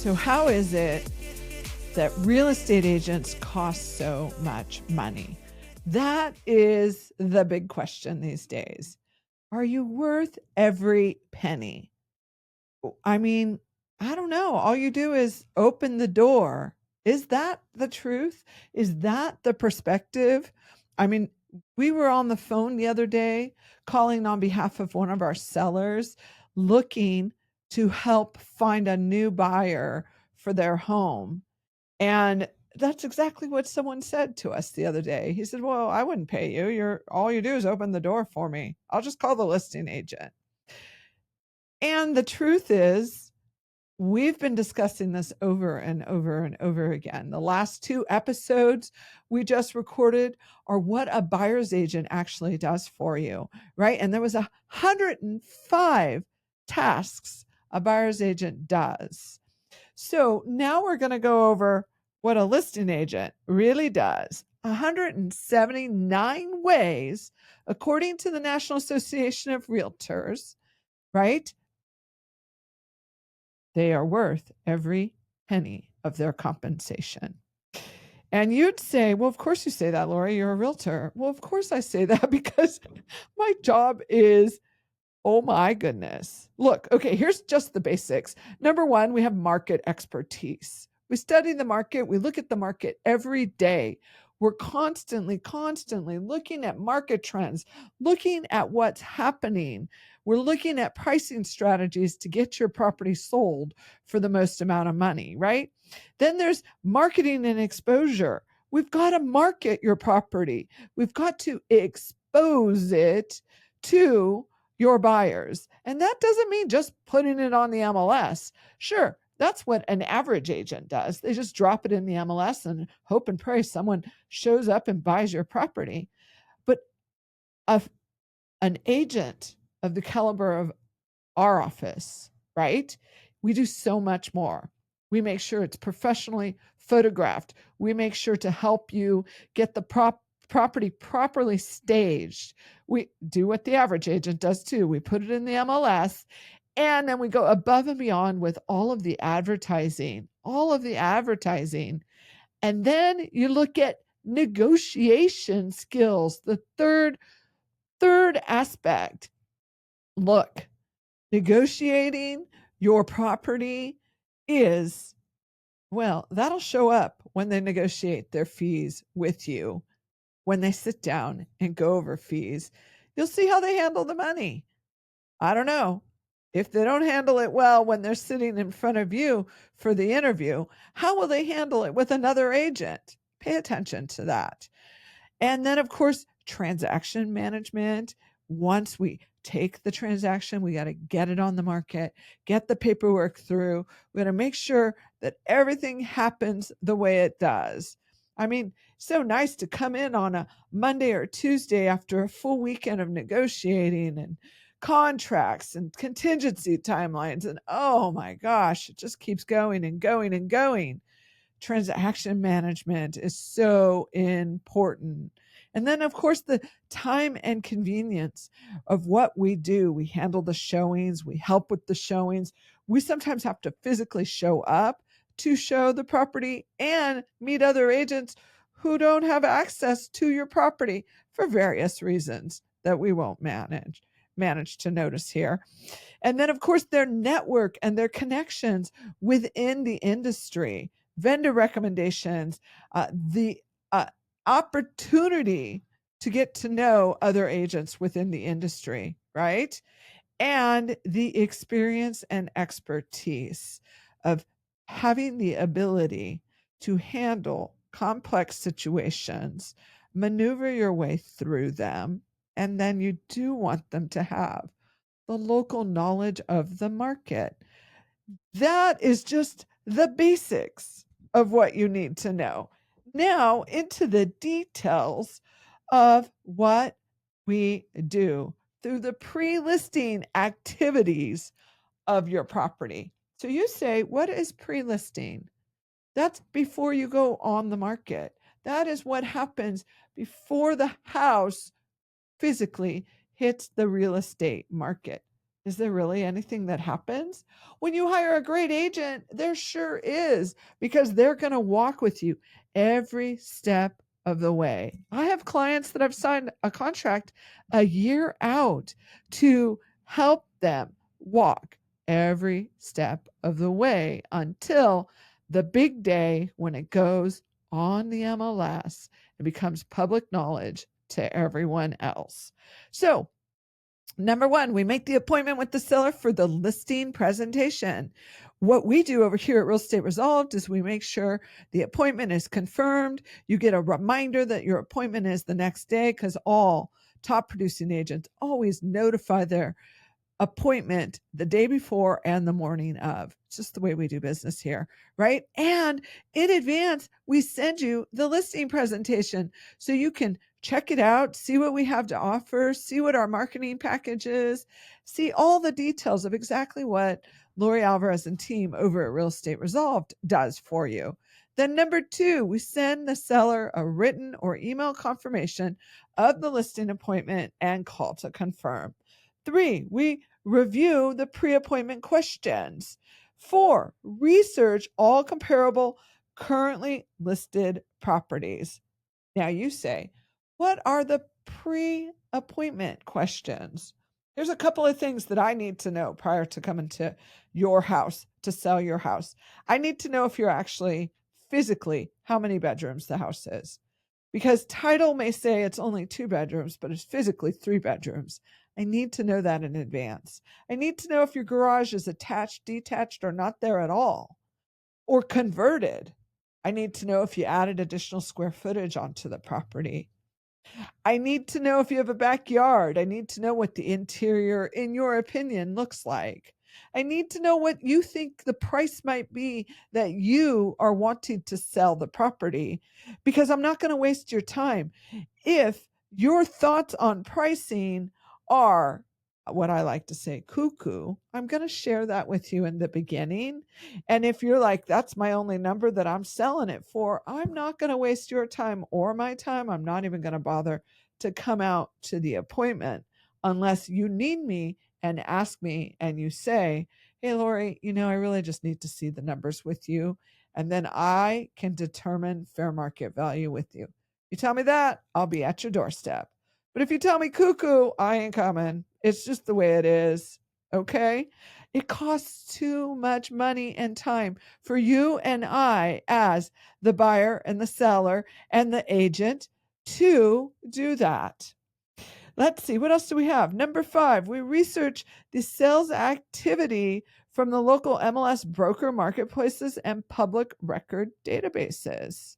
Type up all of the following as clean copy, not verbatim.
So how is it that real estate agents cost so much money? That is the big question these days. Are you worth every penny? I mean, I don't know. All you do is open the door. Is that the truth? Is that the perspective? I mean, we were on the phone the other day calling on behalf of one of our sellers, looking to help find a new buyer for their home. And that's exactly what someone said to us the other day. He said, "Well, I wouldn't pay you. All you do is open the door for me. I'll just call the listing agent." And the truth is, we've been discussing this over and over and over again. The last 2 episodes we just recorded are what a buyer's agent actually does for you, right? And there was 105 tasks a buyer's agent does. So now we're going to go over what a listing agent really does. 179 ways, according to the National Association of Realtors, right? They are worth every penny of their compensation. And you'd say, well, of course you say that, Lori, you're a realtor. Well, of course I say that because my job is, oh my goodness. Look, okay, here's just the basics. Number one, we have market expertise. We study the market. We look at the market every day. We're constantly looking at market trends, looking at what's happening. We're looking at pricing strategies to get your property sold for the most amount of money, right? Then there's marketing and exposure. We've got to market your property. We've got to expose it to your buyers. And that doesn't mean just putting it on the MLS. Sure, that's what an average agent does. They just drop it in the MLS and hope and pray someone shows up and buys your property. But an agent of the caliber of our office, right? We do so much more. We make sure it's professionally photographed. We make sure to help you get the property properly staged. We do what the average agent does too. We put it in the MLS, and then we go above and beyond with all of the advertising. And then you look at negotiation skills, the third aspect. Look, negotiating your property is, well, that'll show up when they negotiate their fees with you. When they sit down and go over fees, you'll see how they handle the money. I don't know. If they don't handle it well when they're sitting in front of you for the interview, how will they handle it with another agent? Pay attention to that. And then, of course, transaction management. Once we take the transaction, we got to get it on the market, get the paperwork through. We got to make sure that everything happens the way it does. I mean, so nice to come in on a Monday or Tuesday after a full weekend of negotiating and contracts and contingency timelines. And oh my gosh, it just keeps going and going and going. Transaction management is so important. And then, of course, the time and convenience of what we do. We handle the showings, we help with the showings. We sometimes have to physically show up to show the property and meet other agents who don't have access to your property for various reasons that we won't manage to notice here. And then, of course, their network and their connections within the industry, vendor recommendations, the opportunity to get to know other agents within the industry, right? And the experience and expertise of having the ability to handle complex situations, maneuver your way through them, and then you do want them to have the local knowledge of the market. That is just the basics of what you need to know. Now, into the details of what we do through the pre-listing activities of your property. So you say, what is pre-listing? That's before you go on the market. That is what happens before the house physically hits the real estate market. Is there really anything that happens? When you hire a great agent, there sure is, because they're going to walk with you every step of the way. I have clients that have signed a contract a year out to help them walk every step of the way until the big day when it goes on the MLS and becomes public knowledge to everyone else. So, number one, we make the appointment with the seller for the listing presentation. What we do over here at Real Estate Resolved is we make sure the appointment is confirmed. You get a reminder that your appointment is the next day, because all top producing agents always notify their appointment the day before and the morning of. It's just the way we do business here, right? And in advance, we send you the listing presentation so you can check it out, see what we have to offer, see what our marketing package is, see all the details of exactly what Lori Alvarez and team over at Real Estate Resolved does for you. Then number two, we send the seller a written or email confirmation of the listing appointment and call to confirm. 3, we review the pre-appointment questions. 4, research all comparable currently listed properties. Now you say, what are the pre-appointment questions? There's a couple of things that I need to know prior to coming to your house to sell your house. I need to know if you're actually physically how many bedrooms the house is, because title may say it's only 2 bedrooms, but it's physically 3 bedrooms. I need to know that in advance. I need to know if your garage is attached, detached, or not there at all, or converted. I need to know if you added additional square footage onto the property. I need to know if you have a backyard. I need to know what the interior, in your opinion, looks like. I need to know what you think the price might be that you are wanting to sell the property, because I'm not going to waste your time. If your thoughts on pricing are what I like to say cuckoo, I'm going to share that with you in the beginning. And if you're like, that's my only number that I'm selling it for, I'm not going to waste your time or my time. I'm not even going to bother to come out to the appointment unless you need me and ask me and you say, hey, Lori, I really just need to see the numbers with you. And then I can determine fair market value with you. You tell me that, I'll be at your doorstep. But if you tell me cuckoo, I ain't coming. It's just the way it is. Okay? It costs too much money and time for you and I, as the buyer and the seller and the agent, to do that. Let's see, what else do we have? Number 5, we research the sales activity from the local MLS broker marketplaces and public record databases.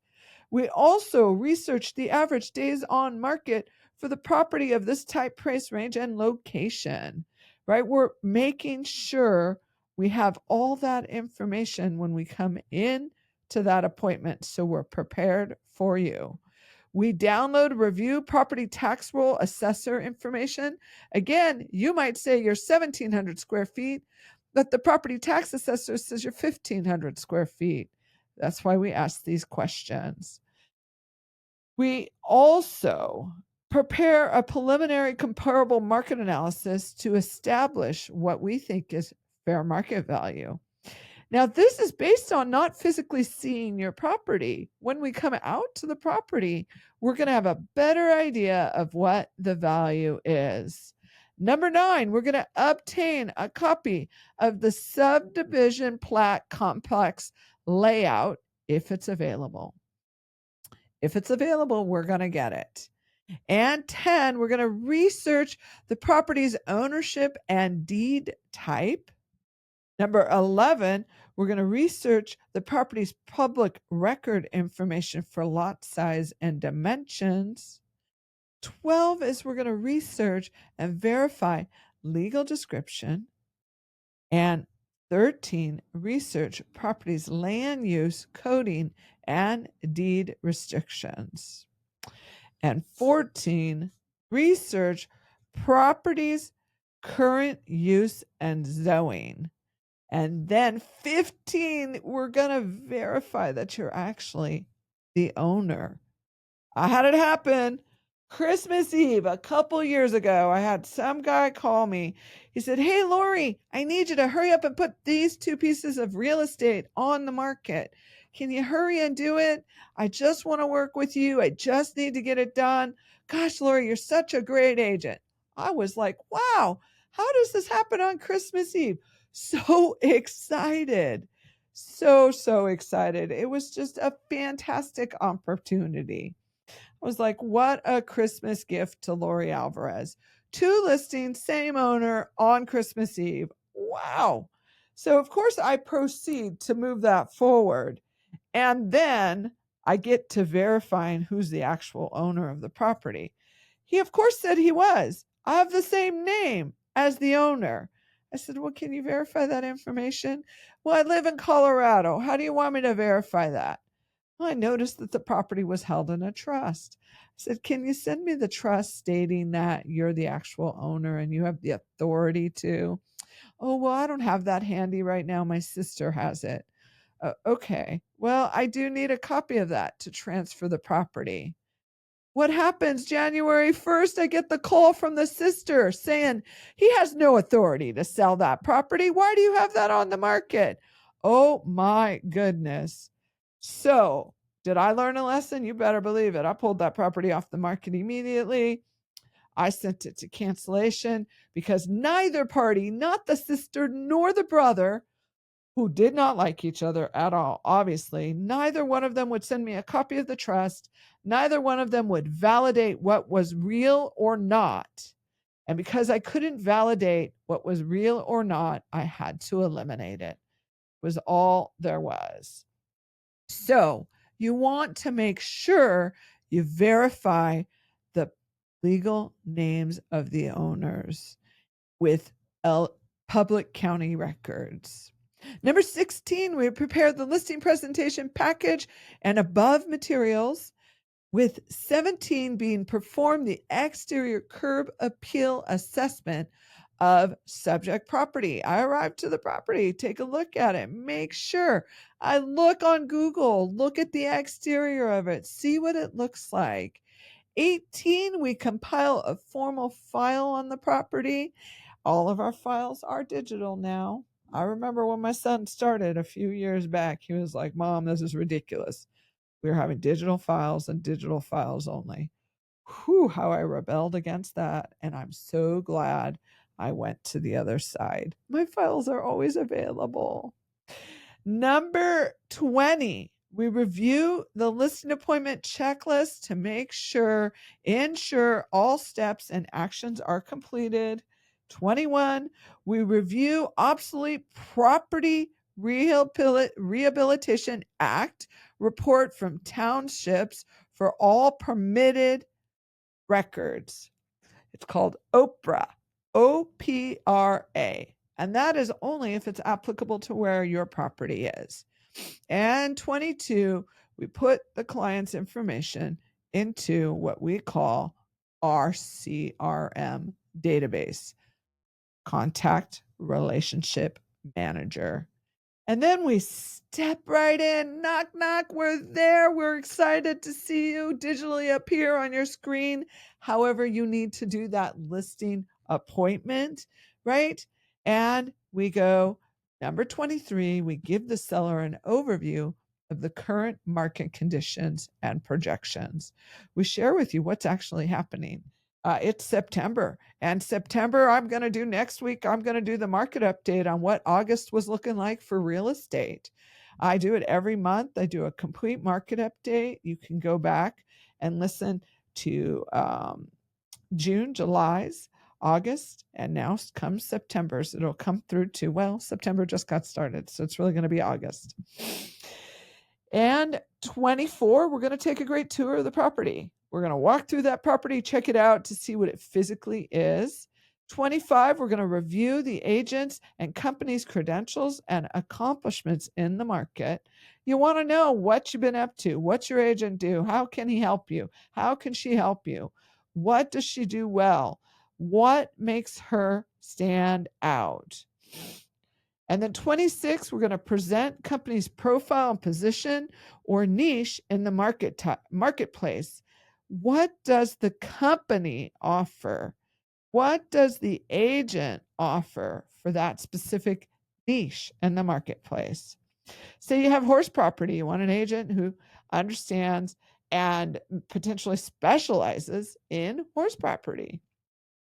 We also research the average days on market for the property of this type, price range, and location, right? We're making sure we have all that information when we come in to that appointment, so we're prepared for you. We download, review property tax roll assessor information. Again, you might say you're 1,700 square feet, but the property tax assessor says you're 1,500 square feet. That's why we ask these questions. We also prepare a preliminary comparable market analysis to establish what we think is fair market value. Now, this is based on not physically seeing your property. When we come out to the property, we're going to have a better idea of what the value is. Number 9, we're going to obtain a copy of the subdivision plat complex layout if it's available. If it's available, we're going to get it. And 10, we're going to research the property's ownership and deed type. Number 11, we're going to research the property's public record information for lot size and dimensions. 12 is we're going to research and verify legal description. And 13, research property's land use, coding, and deed restrictions. And 14, research property's current use and zoning. And then 15, we're going to verify that you're actually the owner. I had it happen. Christmas Eve, a couple years ago, I had some guy call me. He said, "Hey, Lori, I need you to hurry up and put these 2 pieces of real estate on the market. Can you hurry and do it? I just want to work with you. I just need to get it done. Gosh, Lori, you're such a great agent." I was like, wow, how does this happen on Christmas Eve? So excited. So excited. It was just a fantastic opportunity. I was like, what a Christmas gift to Lori Alvarez. 2 listings, same owner on Christmas Eve. Wow. So, of course, I proceed to move that forward. And then I get to verifying who's the actual owner of the property. He, of course, said he was. I have the same name as the owner. I said, well, can you verify that information? Well, I live in Colorado. How do you want me to verify that? Well, I noticed that the property was held in a trust. I said, can you send me the trust stating that you're the actual owner and you have the authority to? Oh, well, I don't have that handy right now. My sister has it. Okay. Well, I do need a copy of that to transfer the property. What happens January 1st? I get the call from the sister saying he has no authority to sell that property. Why do you have that on the market? Oh my goodness. So, did I learn a lesson? You better believe it. I pulled that property off the market immediately. I sent it to cancellation because neither party, not the sister nor the brother, who did not like each other at all, obviously, neither one of them would send me a copy of the trust. Neither one of them would validate what was real or not. And because I couldn't validate what was real or not, I had to eliminate it. It was all there was. So you want to make sure you verify the legal names of the owners with public county records. Number 16, we prepared the listing presentation package and above materials, with 17 being performed the exterior curb appeal assessment of subject property. I arrived to the property, take a look at it, make sure. I look on Google, look at the exterior of it, see what it looks like. 18, we compile a formal file on the property. All of our files are digital now. I remember when my son started a few years back, he was like, Mom, this is ridiculous. We were having digital files and digital files only. Whew, how I rebelled against that. And I'm so glad I went to the other side. My files are always available. Number 20, we review the listing appointment checklist to ensure all steps and actions are completed. 21, we review obsolete property Rehabilitation Act report from townships for all permitted records. It's called OPRA, OPRA, and that is only if it's applicable to where your property is. And 22, we put the client's information into what we call our CRM database, Contact Relationship Manager. And then we step right in. Knock, knock. We're there. We're excited to see you digitally appear on your screen. However, you need to do that listing appointment, right? And we go, number 23, we give the seller an overview of the current market conditions and projections. We share with you what's actually happening. It's September, and September, next week, I'm going to do the market update on what August was looking like for real estate. I do it every month. I do a complete market update. You can go back and listen to June, July's, August, and now comes September's. It'll come through to, well, September just got started, so it's really going to be August. And 24, we're going to take a great tour of the property. We're going to walk through that property, check it out to see what it physically is. 25, we're going to review the agents and company's credentials and accomplishments in the market. You want to know what you've been up to. What's your agent do? How can he help you? How can she help you? What does she do well? What makes her stand out? And then 26, we're going to present company's profile and position or niche in the marketplace. What does the company offer? What does the agent offer for that specific niche in the marketplace? Say you have horse property, you want an agent who understands and potentially specializes in horse property,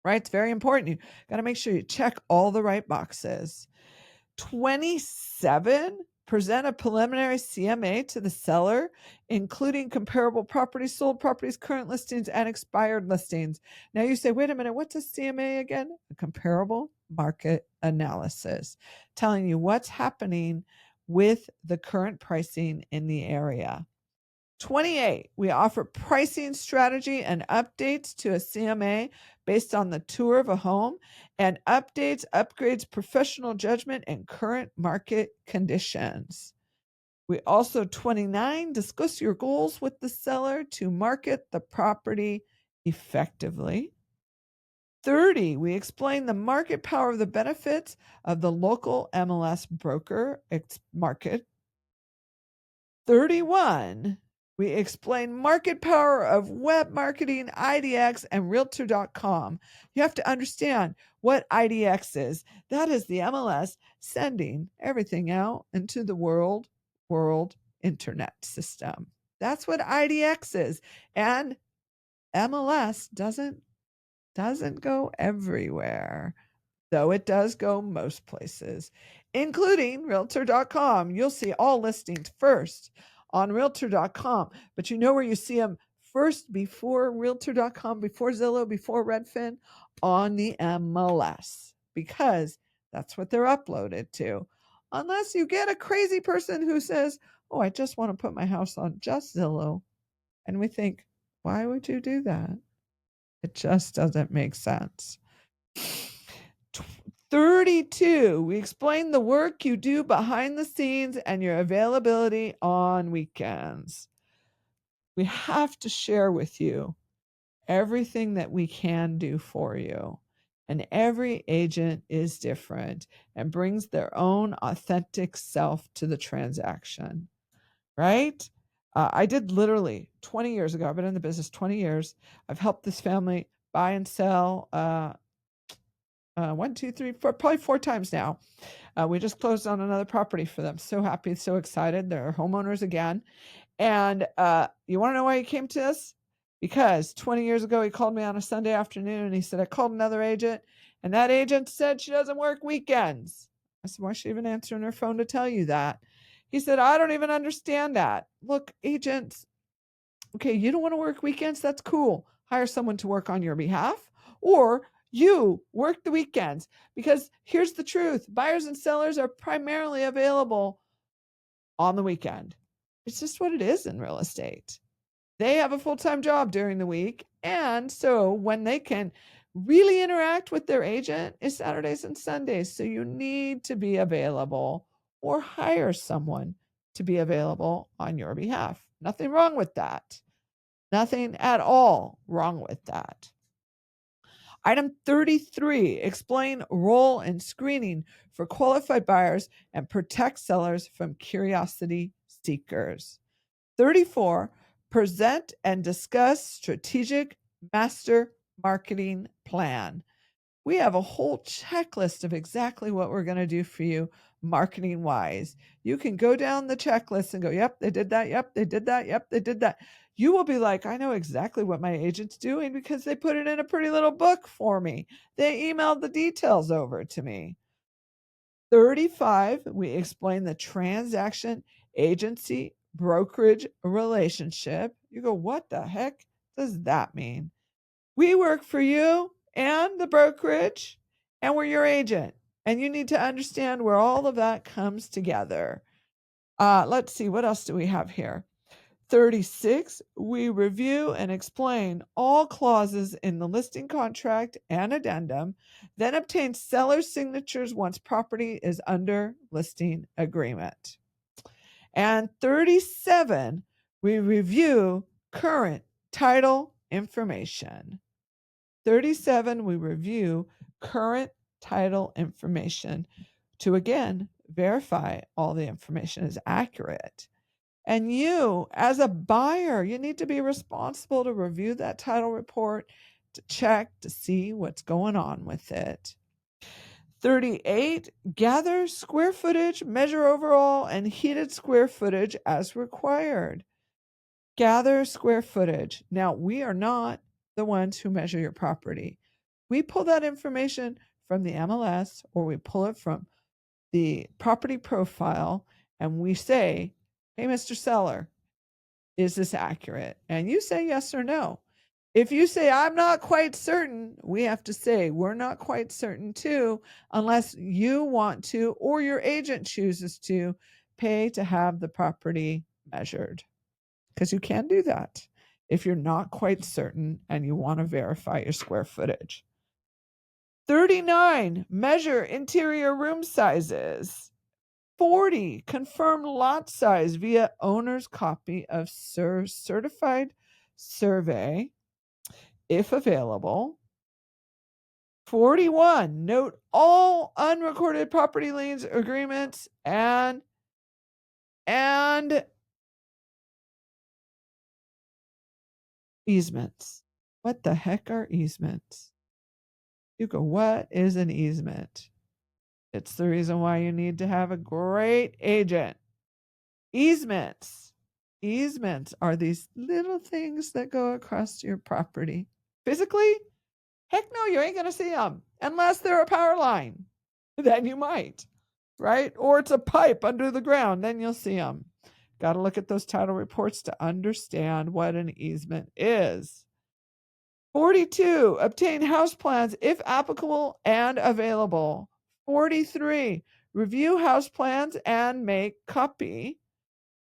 right? It's very important. You got to make sure you check all the right boxes. 27, present a preliminary CMA to the seller, including comparable properties, sold properties, current listings, and expired listings. Now you say, wait a minute, what's a CMA again? A comparable market analysis, telling you what's happening with the current pricing in the area. 28, we offer pricing strategy and updates to a CMA based on the tour of a home and upgrades professional judgment and current market conditions. We also, 29, discuss your goals with the seller to market the property effectively. 30, we explain the market power of the benefits of the local MLS broker market. 31, we explain market power of web marketing, IDX, and Realtor.com. You have to understand what IDX is. That is the MLS sending everything out into the world internet system. That's what IDX is. And MLS doesn't go everywhere, though it does go most places, including Realtor.com. You'll see all listings first on Realtor.com, but you know where you see them first before Realtor.com, before Zillow, before Redfin? On the MLS, because that's what they're uploaded to. Unless you get a crazy person who says, oh, I just want to put my house on just Zillow. And we think, why would you do that? It just doesn't make sense. 32, we explain the work you do behind the scenes and your availability on weekends. We have to share with you everything that we can do for you. And every agent is different and brings their own authentic self to the transaction, right? I did literally 20 years ago. I've been in the business 20 years. I've helped this family buy and sell 1, 2, 3, 4, probably 4 times now. We just closed on another property for them. So happy, so excited. They're homeowners again. And you want to know why he came to us? Because 20 years ago, he called me on a Sunday afternoon and he said, I called another agent and that agent said she doesn't work weekends. I said, why is she even answering her phone to tell you that? He said, I don't even understand that. Look, agents, okay, you don't want to work weekends? That's cool. Hire someone to work on your behalf, or you work the weekends. Because here's the truth, buyers and sellers are primarily available on the weekend. It's just what it is in real estate. They have a full-time job during the week, and so when they can really interact with their agent is Saturdays and Sundays. So you need to be available or hire someone to be available on your behalf. Nothing wrong with that. Nothing at all wrong with that. Item 33, explain role in screening for qualified buyers and protect sellers from curiosity seekers. 34, present and discuss strategic master marketing plan. We have a whole checklist of exactly what we're going to do for you marketing wise. You can go down the checklist and go, yep, they did that. Yep, they did that. Yep, they did that. You will be like, I know exactly what my agent's doing because they put it in a pretty little book for me. They emailed the details over to me. 35, we explain the transaction agency brokerage relationship. You go, what the heck does that mean? We work for you and the brokerage, and we're your agent. And you need to understand where all of that comes together. Let's see, what else do we have here? 36, we review and explain all clauses in the listing contract and addendum, then obtain seller's signatures once property is under listing agreement. And 37, we review current title information. 37, we review current title information to, again, verify all the information is accurate. And you, as a buyer, you need to be responsible to review that title report, to check to see what's going on with it. 38, gather square footage, measure overall and heated square footage as required. Gather square footage. Now, we are not the ones who measure your property. We pull that information from the MLS or we pull it from the property profile and we say, hey, Mr. Seller, is this accurate? And you say yes or no. If you say, I'm not quite certain, we have to say, we're not quite certain too, unless you want to or your agent chooses to pay to have the property measured. Because you can do that if you're not quite certain and you want to verify your square footage. 39, measure interior room sizes. 40, confirm lot size via owner's copy of certified survey, if available. 41, note all unrecorded property liens, agreements, and easements. What the heck are easements? You go, what is an easement? It's the reason why you need to have a great agent. Easements. Easements are these little things that go across your property. Physically, heck no, you ain't going to see them unless they're a power line. Then you might, right? Or it's a pipe under the ground, then you'll see them. Got to look at those title reports to understand what an easement is. 42, obtain house plans if applicable and available. 43, review house plans and make copy.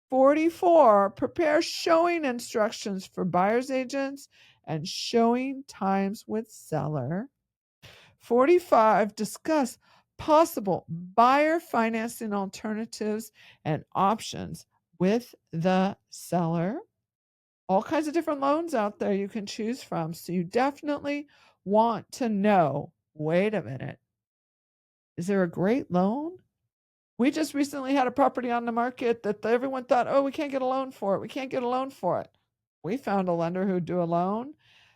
44, prepare showing instructions for buyer's agents and showing times with seller. 45, discuss possible buyer financing alternatives and options with the seller. All kinds of different loans out there you can choose from. So you definitely want to know, wait a minute, is there a great loan? We just recently had a property on the market that everyone thought, oh, we can't get a loan for it. We can't get a loan for it. We found a lender who'd do a loan.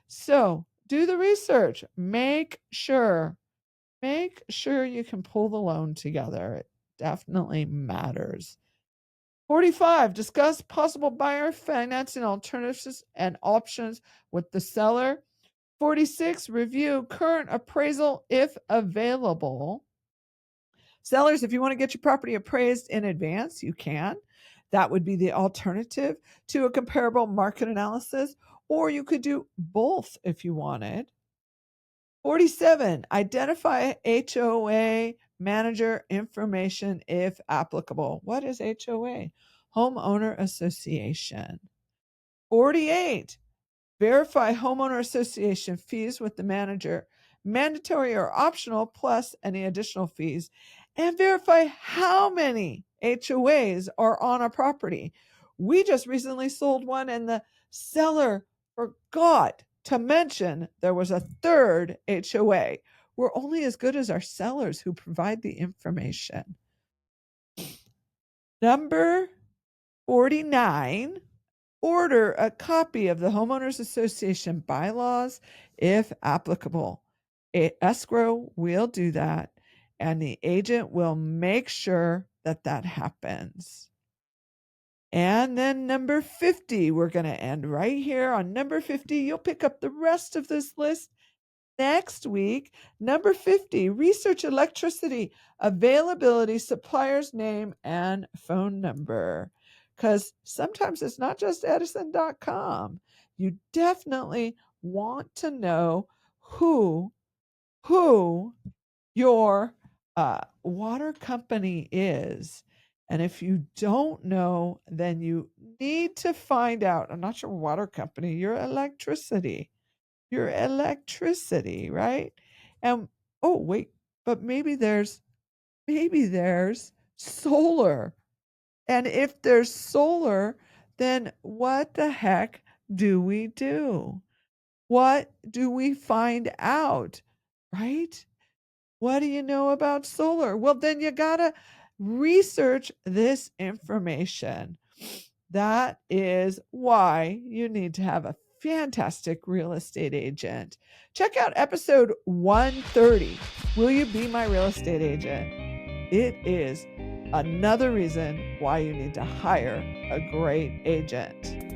So do the research. Make sure you can pull the loan together. It definitely matters. 45, discuss possible buyer financing alternatives and options with the seller. 46, review current appraisal if available. Sellers, if you want to get your property appraised in advance, you can. That would be the alternative to a comparable market analysis, or you could do both if you wanted. 47, identify HOA manager information if applicable. What is HOA? Homeowner Association. 48, verify homeowner association fees with the manager, mandatory or optional, plus any additional fees, and verify how many HOAs are on a property. We just recently sold one and the seller forgot to mention there was a third HOA. We're only as good as our sellers who provide the information. Number 49, order a copy of the Homeowners Association bylaws if applicable. Escrow will do that, and the agent will make sure that that happens. And then number 50, we're going to end right here on number 50. You'll pick up the rest of this list next week. Number 50, research electricity availability, supplier's name, and phone number. Because sometimes it's not just Edison.com. You definitely want to know who your water company is. And if you don't know, then you need to find out. I'm not your water company, your electricity. Your electricity, right? And oh, wait, but maybe there's solar. And if there's solar, then what the heck do we do? What do we find out? Right? What do you know about solar? Well, then you got to research this information. That is why you need to have a fantastic real estate agent. Check out episode 130. Will you be my real estate agent? It is another reason why you need to hire a great agent.